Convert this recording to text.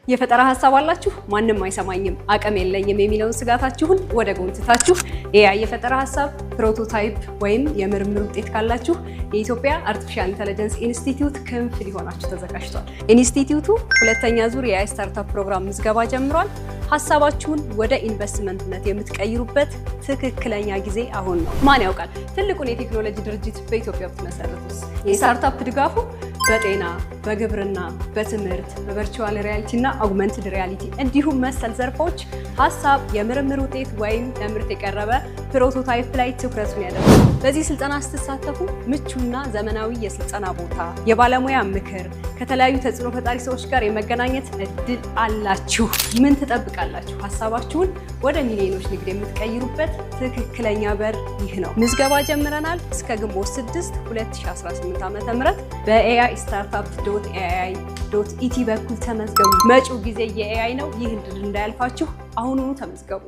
የፈጠራ ሐሳብ አላችሁ ማንንም አይሰማኝም አቅም የለኝም የሚለውን ስጋታችሁን ወደ ጎን ትታችሁ ኤአይ የፈጠራ ሐሳብ ፕሮቶታይፕ ወይም የምርምር ውጤት ካላችሁ የኢትዮጵያ አርቲፊሻል ኢንተለጀንስ ኢንስቲትዩት ክንፍ ሊሆናችሁ ተዘጋጅቷል። ኢንስቲትዩቱ ሁለተኛ ዙር የኤአይ ስታርታፕ ፕሮግራም ምዝገባ ጀምሯል። ሐሳባችሁን ወደ ኢንቨስትመንትነት የምትቀይሩበት ትክክለኛ ጊዜ አሁን ነው። ማን ያውቃል ትልቁን የቴክኖሎጂ ድርጅት በኢትዮጵያ ብትመሰርቱስ? የስታርታፕ ድጋፉ በጤና፣ በግብርና፣ በትምህርት፣ በቨርቹዋል ሪያሊቲ እና አጉመንትድ ሪያሊቲ እንዲሁም መሰል ዘርፎች ሐሳብ፣ የምርምር ውጤት ወይም ለምርት የቀረበ ፕሮቶታይፕ ላይ ትኩረቱን ያደርጋል። በዚህ ስልጠና ስትሳተፉ ምቹና ዘመናዊ የስልጠና ቦታ፣ የባለሙያ ምክር፣ ከተለያዩ ተጽዕኖ ፈጣሪ ሰዎች ጋር የመገናኘት እድል አላችሁ። ምን ትጠብቃላችሁ? ሐሳባችሁን ወደ ሚሊዮኖች ንግድ የምትቀይሩበት ትክክለኛ በር ይህ ነው። ምዝገባ ጀምረናል። እስከ ግንቦት 6 2018 ዓ.ም በai.startup.ai.et በኩል ተመዝገቡ። መጪው ጊዜ የኤአይ ነው። ይህ እድል እንዳያልፋችሁ አሁኑኑ ተመዝገቡ።